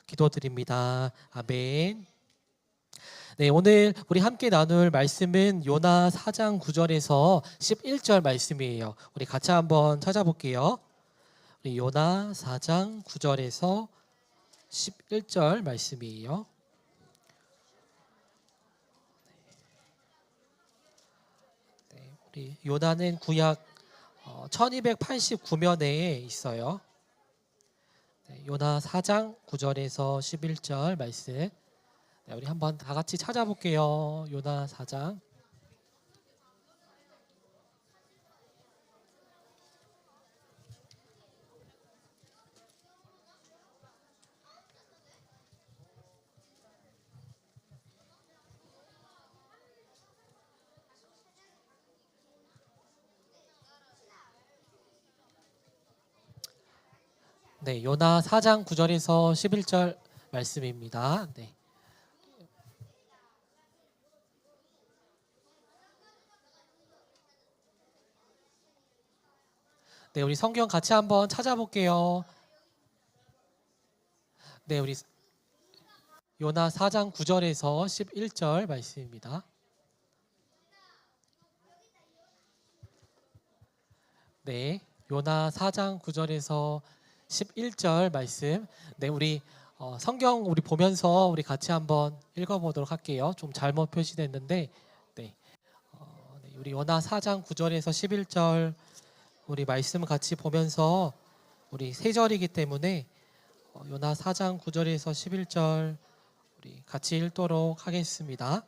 기도드립니다. 아멘. 네, 오늘 우리 함께 나눌 말씀은 요나 4장 9절에서 11절 말씀이에요. 우리 같이 한번 찾아볼게요. 우리 요나 4장 9절에서 11절 말씀이에요. 네, 우리 요나는 구약 1289면에 있어요. 네, 요나 4장 9절에서 11절 말씀. 네, 우리 한번 다 같이 찾아볼게요. 요나 4장. 네, 요나 4장 9절에서 11절 말씀입니다. 네. 네, 우리 성경 같이 한번 찾아볼게요. 네, 우리 요나 4장 9절에서 11절 말씀입니다. 네, 요나 4장 9절에서 11절 말씀. 네, 우리 성경 우리 보면서 우리 같이 한번 읽어보도록 할게요. 좀 잘못 표시됐는데, 네, 네, 우리 요나 4장 9절에서 11절 우리 말씀 같이 보면서 우리 세 절이기 때문에 요나 4장 9절에서 11절 우리 같이 읽도록 하겠습니다.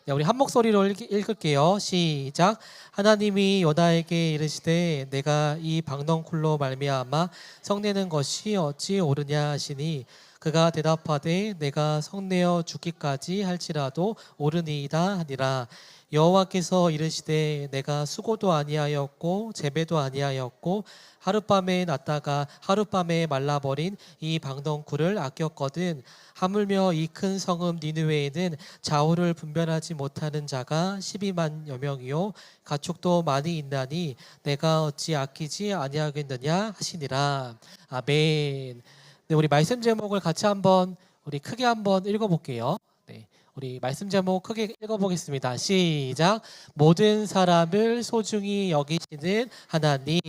네, 우리 한 목소리로 읽을게요. 시작. 하나님이 요나에게 이르시되 내가 이 방덩쿨로 말미암아 성내는 것이 어찌 옳으냐 하시니 그가 대답하되 내가 성내어 죽기까지 할지라도 옳으니이다 하니라. 여호와께서 이르시되 내가 수고도 아니하였고 재배도 아니하였고 하룻밤에 났다가 하룻밤에 말라버린 이 방덩쿨을 아꼈거든. 하물며 이 큰 성읍 니느웨에는 좌우를 분별하지 못하는 자가 12만여 명이요 가축도 많이 있나니 내가 어찌 아끼지 아니하겠느냐 하시니라. 아멘. 네, 우리 말씀 제목을 같이 한번 우리 크게 한번 읽어볼게요. 네, 우리 말씀 제목 크게 읽어보겠습니다. 시작. 모든 사람을 소중히 여기시는 하나님.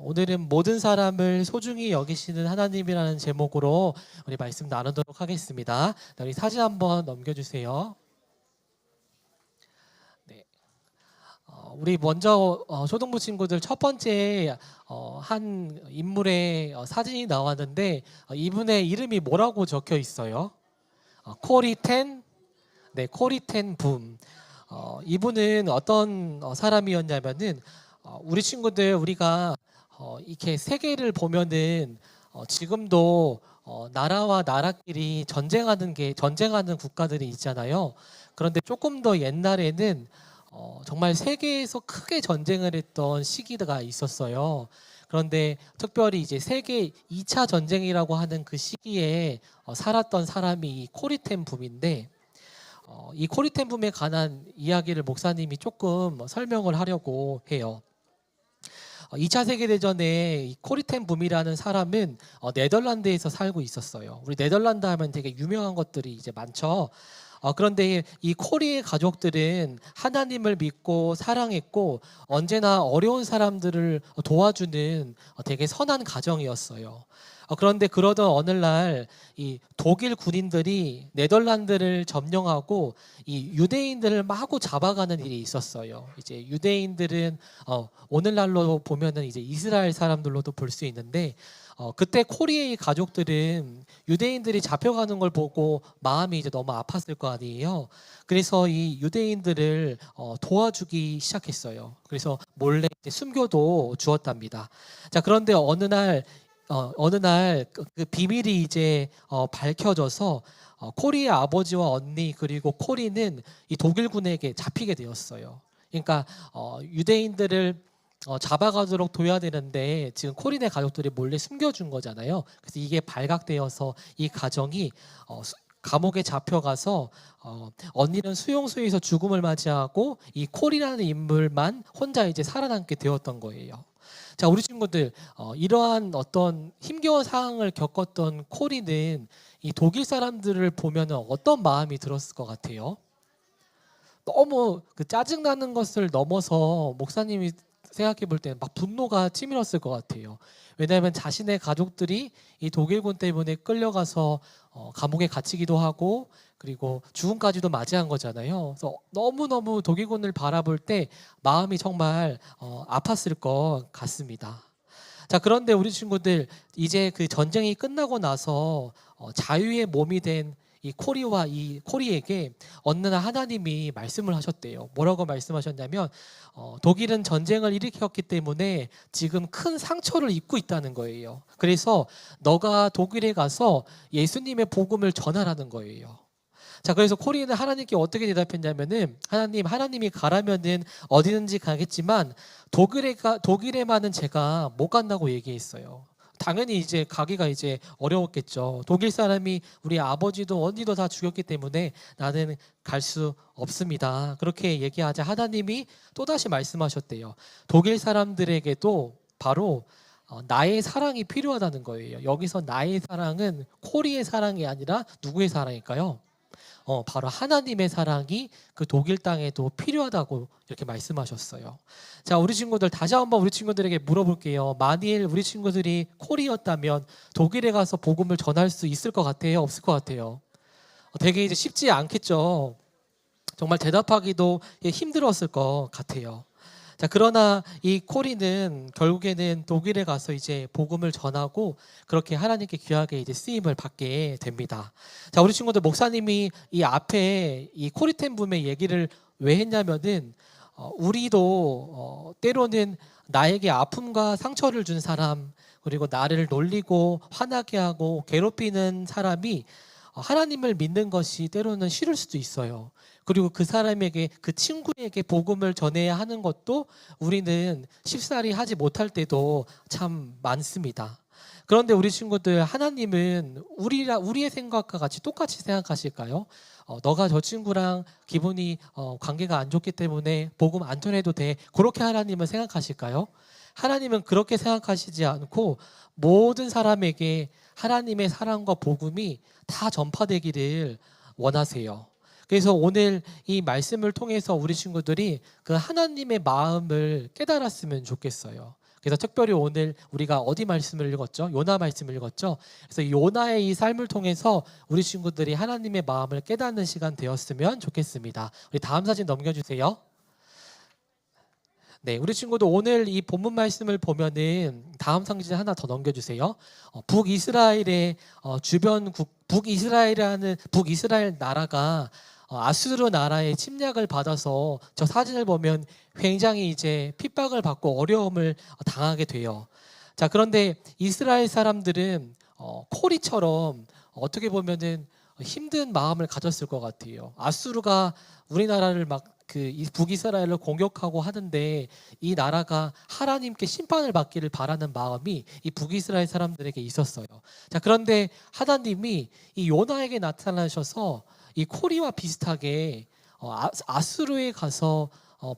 오늘은 모든 사람을 소중히 여기시는 하나님이라는 제목으로 우리 말씀 나누도록 하겠습니다. 네, 우리 사진 한번 넘겨주세요. 네, 우리 먼저 초등부 친구들 첫 번째 한 인물의 사진이 나왔는데 이분의 이름이 뭐라고 적혀 있어요? 코리텐, 네, 코리텐 붐. 이분은 어떤 사람이었냐면은 우리 친구들 우리가 이렇게 세계를 보면은 지금도 나라와 나라끼리 전쟁하는 국가들이 있잖아요. 그런데 조금 더 옛날에는 정말 세계에서 크게 전쟁을 했던 시기가 있었어요. 그런데 특별히 이제 세계 2차 전쟁이라고 하는 그 시기에 살았던 사람이 이 코리텐 붐인데 이 코리텐 붐에 관한 이야기를 목사님이 조금 설명을 하려고 해요. 2차 세계대전에 이 코리텐 붐이라는 사람은 네덜란드에서 살고 있었어요. 우리 네덜란드 하면 되게 유명한 것들이 이제 많죠. 그런데 이 코리의 가족들은 하나님을 믿고 사랑했고 언제나 어려운 사람들을 도와주는 되게 선한 가정이었어요. 그런데 그러던 어느 날 이 독일 군인들이 네덜란드를 점령하고 이 유대인들을 마구 잡아가는 일이 있었어요. 이제 유대인들은 오늘날로 보면은 이제 이스라엘 사람들로도 볼 수 있는데 그때 코리의 가족들은 유대인들이 잡혀가는 걸 보고 마음이 이제 너무 아팠을 거 아니에요. 그래서 이 유대인들을 도와주기 시작했어요. 그래서 몰래 이제 숨겨도 주었답니다. 자, 그런데 어느 날 그 비밀이 이제 밝혀져서 코리의 아버지와 언니 그리고 코리는 이 독일군에게 잡히게 되었어요. 그러니까 유대인들을 잡아가도록 둬야 되는데 지금 코린의 가족들이 몰래 숨겨준 거잖아요. 그래서 이게 발각되어서 이 가정이 감옥에 잡혀가서 언니는 수용소에서 죽음을 맞이하고 이 콜이라는 인물만 혼자 이제 살아남게 되었던 거예요. 자, 우리 친구들 이러한 어떤 힘겨운 상황을 겪었던 코리는 이 독일 사람들을 보면 어떤 마음이 들었을 것 같아요? 너무 그 짜증나는 것을 넘어서 목사님이 생각해 볼 때는 막 분노가 치밀었을 것 같아요. 왜냐하면 자신의 가족들이 이 독일군 때문에 끌려가서 감옥에 갇히기도 하고 그리고 죽음까지도 맞이한 거잖아요. 그래서 너무너무 독일군을 바라볼 때 마음이 정말 아팠을 것 같습니다. 자, 그런데 우리 친구들 이제 그 전쟁이 끝나고 나서 자유의 몸이 된 이 코리와 이 코리에게 어느 날 하나님이 말씀을 하셨대요. 뭐라고 말씀하셨냐면 독일은 전쟁을 일으켰기 때문에 지금 큰 상처를 입고 있다는 거예요. 그래서 너가 독일에 가서 예수님의 복음을 전하라는 거예요. 자, 그래서 코리는 하나님께 어떻게 대답했냐면은 하나님이 가라면은 어디든지 가겠지만 독일에만은 제가 못 간다고 얘기했어요. 당연히 이제 가기가 이제 어려웠겠죠. 독일 사람이 우리 아버지도 언니도 다 죽였기 때문에 나는 갈 수 없습니다. 그렇게 얘기하자 하나님이 또다시 말씀하셨대요. 독일 사람들에게도 바로 나의 사랑이 필요하다는 거예요. 여기서 나의 사랑은 코리의 사랑이 아니라 누구의 사랑일까요? 바로 하나님의 사랑이 그 독일 땅에도 필요하다고 이렇게 말씀하셨어요. 자, 우리 친구들 다시 한번 우리 친구들에게 물어볼게요. 만일 우리 친구들이 콜이었다면 독일에 가서 복음을 전할 수 있을 것 같아요? 없을 것 같아요? 되게 이제 쉽지 않겠죠. 정말 대답하기도 힘들었을 것 같아요. 자, 그러나 이 코리는 결국에는 독일에 가서 이제 복음을 전하고 그렇게 하나님께 귀하게 이제 쓰임을 받게 됩니다. 자, 우리 친구들 목사님이 이 앞에 이 코리텐붐의 얘기를 왜 했냐면은 우리도 때로는 나에게 아픔과 상처를 준 사람 그리고 나를 놀리고 화나게 하고 괴롭히는 사람이 하나님을 믿는 것이 때로는 싫을 수도 있어요. 그리고 그 사람에게 그 친구에게 복음을 전해야 하는 것도 우리는 쉽사리 하지 못할 때도 참 많습니다. 그런데 우리 친구들 하나님은 우리의 생각과 같이 똑같이 생각하실까요? 너가 저 친구랑 기분이 관계가 안 좋기 때문에 복음 안 전해도 돼. 그렇게 하나님은 생각하실까요? 하나님은 그렇게 생각하시지 않고 모든 사람에게 하나님의 사랑과 복음이 다 전파되기를 원하세요. 그래서 오늘 이 말씀을 통해서 우리 친구들이 그 하나님의 마음을 깨달았으면 좋겠어요. 그래서 특별히 오늘 우리가 어디 말씀을 읽었죠? 요나 말씀을 읽었죠? 그래서 요나의 이 삶을 통해서 우리 친구들이 하나님의 마음을 깨닫는 시간 되었으면 좋겠습니다. 우리 다음 사진 넘겨주세요. 네, 우리 친구들 오늘 이 본문 말씀을 보면은 다음 사진 하나 더 넘겨주세요. 북이스라엘의 북이스라엘 나라가 아수르 나라의 침략을 받아서 저 사진을 보면 굉장히 이제 핍박을 받고 어려움을 당하게 돼요. 자, 그런데 이스라엘 사람들은 코리처럼 어떻게 보면은 힘든 마음을 가졌을 것 같아요. 아수르가 우리나라를 막 그 북이스라엘을 공격하고 하는데 이 나라가 하나님께 심판을 받기를 바라는 마음이 이 북이스라엘 사람들에게 있었어요. 자, 그런데 하나님이 이 요나에게 나타나셔서 이 코리와 비슷하게 아수르에 가서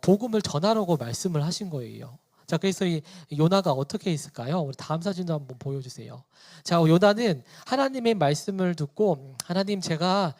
복음을 전하라고 말씀을 하신 거예요. 자, 그래서 이 요나가 어떻게 했을까요? 우리 다음 사진도 한번 보여주세요. 자, 요나는 하나님의 말씀을 듣고 하나님 제가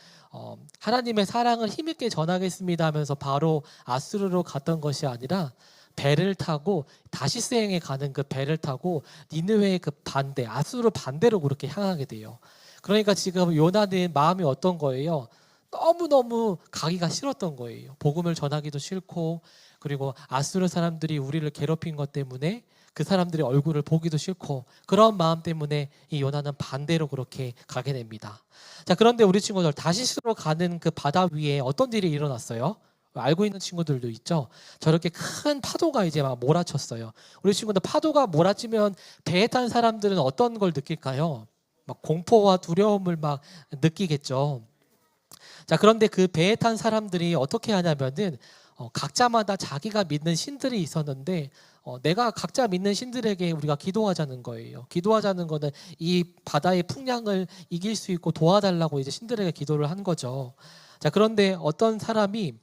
하나님의 사랑을 힘있게 전하겠습니다 하면서 바로 아수르로 갔던 것이 아니라 배를 타고 다시스행에 가는 그 배를 타고 니느웨의 그 반대 아수르 반대로 그렇게 향하게 돼요. 그러니까 지금 요나는 마음이 어떤 거예요? 너무너무 가기가 싫었던 거예요. 복음을 전하기도 싫고 그리고 아수르 사람들이 우리를 괴롭힌 것 때문에 그 사람들의 얼굴을 보기도 싫고 그런 마음 때문에 이 요나는 반대로 그렇게 가게 됩니다. 자, 그런데 우리 친구들 다시스로 가는 그 바다 위에 어떤 일이 일어났어요? 알고 있는 친구들도 있죠. 저렇게 큰 파도가 이제 막 몰아쳤어요. 우리 친구들 파도가 몰아치면 배에 탄 사람들은 어떤 걸 느낄까요? 막 공포와 두려움을 막 느끼겠죠. 자, 그런데 그 배에 탄 사람들이 어떻게 하냐면은 각자마다 자기가 믿는 신들이 있었는데 내가 각자 믿는 신들에게 우리가 기도하자는 거예요. 기도하자는 거는 이 바다의 풍랑을 이길 수 있고 도와달라고 이제 신들에게 기도를 한 거죠. 자, 그런데 어떤 사람이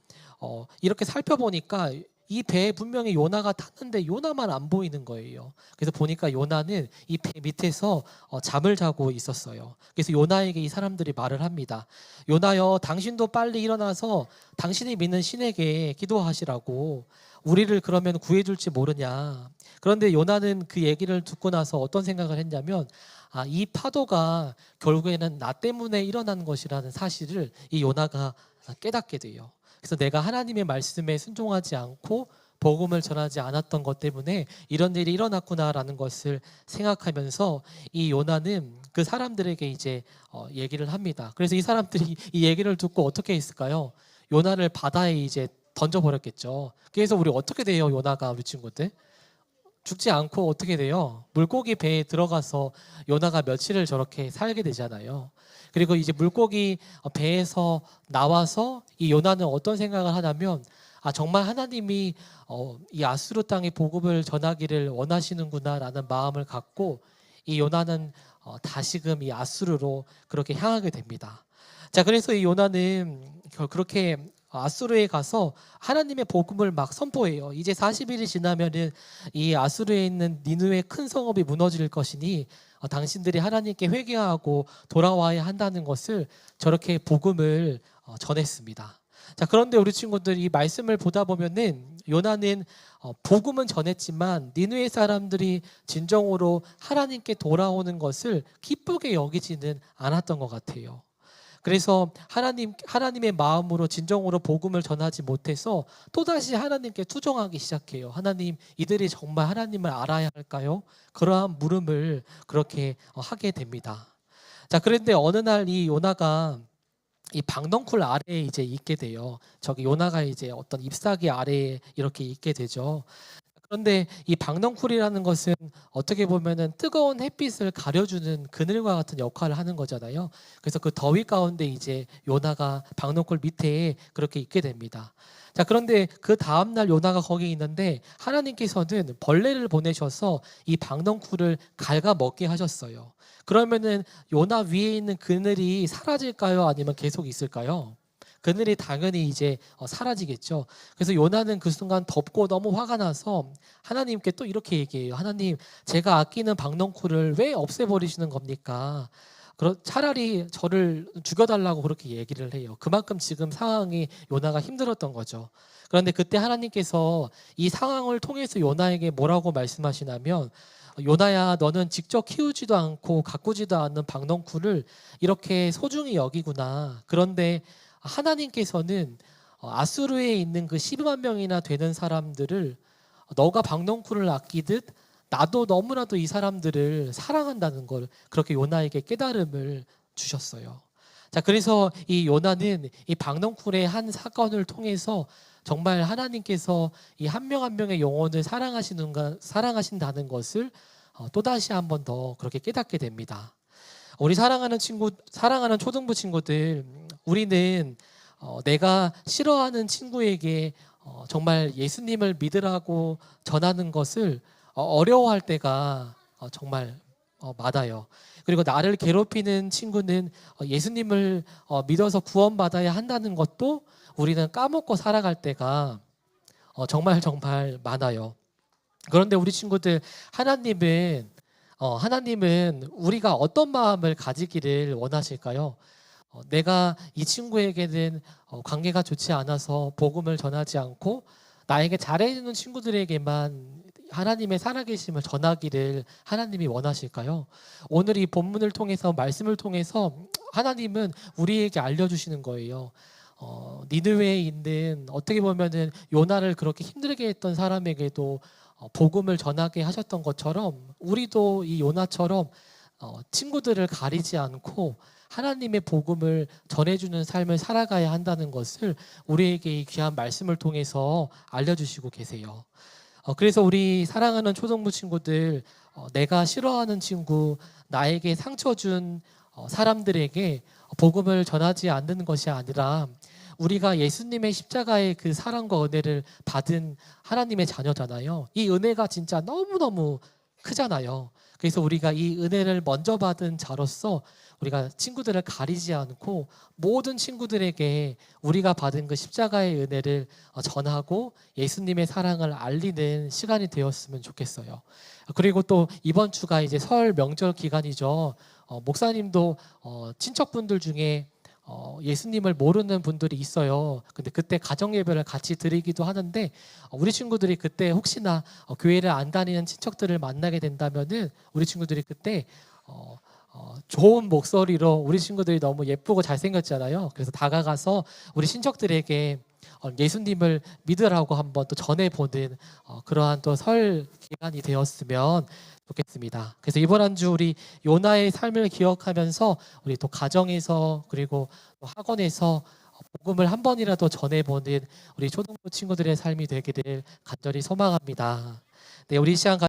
이렇게 살펴보니까 이 배에 분명히 요나가 탔는데 요나만 안 보이는 거예요. 그래서 보니까 요나는 이 배 밑에서 잠을 자고 있었어요. 그래서 요나에게 이 사람들이 말을 합니다. 요나여, 당신도 빨리 일어나서 당신이 믿는 신에게 기도하시라고. 우리를 그러면 구해줄지 모르냐. 그런데 요나는 그 얘기를 듣고 나서 어떤 생각을 했냐면, 이 파도가 결국에는 나 때문에 일어난 것이라는 사실을 이 요나가 깨닫게 돼요. 그래서 내가 하나님의 말씀에 순종하지 않고 복음을 전하지 않았던 것 때문에 이런 일이 일어났구나라는 것을 생각하면서 이 요나는 그 사람들에게 이제 얘기를 합니다. 그래서 이 사람들이 이 얘기를 듣고 어떻게 했을까요? 요나를 바다에 이제 던져버렸겠죠. 그래서 우리 어떻게 돼요, 요나가? 우리 친구들 죽지 않고 어떻게 돼요? 물고기 배에 들어가서 요나가 며칠을 저렇게 살게 되잖아요. 그리고 이제 물고기 배에서 나와서 이 요나는 어떤 생각을 하냐면, 정말 하나님이 이 아수르 땅에 복음을 전하기를 원하시는구나라는 마음을 갖고 이 요나는 다시금 이 아수르로 그렇게 향하게 됩니다. 자, 그래서 이 요나는 그렇게 아수르에 가서 하나님의 복음을 막 선포해요. 이제 40일이 지나면은 이 아수르에 있는 니느웨 큰 성읍이 무너질 것이니 당신들이 하나님께 회개하고 돌아와야 한다는 것을 저렇게 복음을 전했습니다. 자, 그런데 우리 친구들 이 말씀을 보다 보면은 요나는 복음은 전했지만 니느웨 사람들이 진정으로 하나님께 돌아오는 것을 기쁘게 여기지는 않았던 것 같아요. 그래서 하나님의 마음으로 진정으로 복음을 전하지 못해서 또다시 하나님께 투정하기 시작해요. 하나님, 이들이 정말 하나님을 알아야 할까요? 그러한 물음을 그렇게 하게 됩니다. 자, 그런데 어느 날 이 요나가 이 방덩쿨 아래에 이제 있게 돼요. 저기 요나가 이제 어떤 잎사귀 아래에 이렇게 있게 되죠. 그런데 이 방덩쿨이라는 것은 어떻게 보면은 뜨거운 햇빛을 가려주는 그늘과 같은 역할을 하는 거잖아요. 그래서 그 더위 가운데 이제 요나가 방덩쿨 밑에 그렇게 있게 됩니다. 자, 그런데 그 다음날 요나가 거기 있는데 하나님께서는 벌레를 보내셔서 이 방덩쿨을 갉아먹게 하셨어요. 그러면은 요나 위에 있는 그늘이 사라질까요? 아니면 계속 있을까요? 그늘이 당연히 이제 사라지겠죠. 그래서 요나는 그 순간 덥고 너무 화가 나서 하나님께 또 이렇게 얘기해요. 하나님, 제가 아끼는 방덩쿨을 왜 없애버리시는 겁니까? 차라리 저를 죽여달라고 그렇게 얘기를 해요. 그만큼 지금 상황이 요나가 힘들었던 거죠. 그런데 그때 하나님께서 이 상황을 통해서 요나에게 뭐라고 말씀하시냐면, 요나야, 너는 직접 키우지도 않고 가꾸지도 않는 방덩쿨을 이렇게 소중히 여기구나. 그런데 하나님께서는 아수르에 있는 그 12만 명이나 되는 사람들을 너가 방덩쿨을 아끼듯 나도 너무나도 이 사람들을 사랑한다는 걸 그렇게 요나에게 깨달음을 주셨어요. 자, 그래서 이 요나는 이 방덩쿨의 한 사건을 통해서 정말 하나님께서 이 한 명 한 명의 영혼을 사랑하신다는 것을 또다시 한 번 더 그렇게 깨닫게 됩니다. 우리 사랑하는 초등부 친구들, 우리는 내가 싫어하는 친구에게 정말 예수님을 믿으라고 전하는 것을 어려워할 때가 정말 많아요. 그리고 나를 괴롭히는 친구는 예수님을 믿어서 구원받아야 한다는 것도 우리는 까먹고 살아갈 때가 정말 많아요. 그런데 우리 친구들, 하나님은 우리가 어떤 마음을 가지기를 원하실까요? 내가 이 친구에게는 관계가 좋지 않아서 복음을 전하지 않고 나에게 잘해주는 친구들에게만 하나님의 살아계심을 전하기를 하나님이 원하실까요? 오늘 이 본문을 통해서, 말씀을 통해서 하나님은 우리에게 알려주시는 거예요. 니느웨에 있는, 어떻게 보면은 요나를 그렇게 힘들게 했던 사람에게도 복음을 전하게 하셨던 것처럼 우리도 이 요나처럼 친구들을 가리지 않고 하나님의 복음을 전해주는 삶을 살아가야 한다는 것을 우리에게 이 귀한 말씀을 통해서 알려주시고 계세요. 그래서 우리 사랑하는 초등부 친구들, 내가 싫어하는 친구, 나에게 상처 준 사람들에게 복음을 전하지 않는 것이 아니라 우리가 예수님의 십자가의 그 사랑과 은혜를 받은 하나님의 자녀잖아요. 이 은혜가 진짜 너무너무 크잖아요. 그래서 우리가 이 은혜를 먼저 받은 자로서 우리가 친구들을 가리지 않고 모든 친구들에게 우리가 받은 그 십자가의 은혜를 전하고 예수님의 사랑을 알리는 시간이 되었으면 좋겠어요. 그리고 또 이번 주가 이제 설 명절 기간이죠. 목사님도 친척분들 중에 예수님을 모르는 분들이 있어요. 근데 그때 가정 예배를 같이 드리기도 하는데 우리 친구들이 그때 혹시나 교회를 안 다니는 친척들을 만나게 된다면은 우리 친구들이 그때 좋은 목소리로 우리 친구들이 너무 예쁘고 잘생겼잖아요. 그래서 다가가서 우리 친척들에게 예수님을 믿으라고 한번 또 전해보는 그러한 또 설 기간이 되었으면 좋겠습니다. 그래서 이번 한 주 우리 요나의 삶을 기억하면서 우리 또 가정에서 그리고 또 학원에서 복음을 한 번이라도 전해보는 우리 초등부 친구들의 삶이 되기를 간절히 소망합니다. 네, 우리 이 시간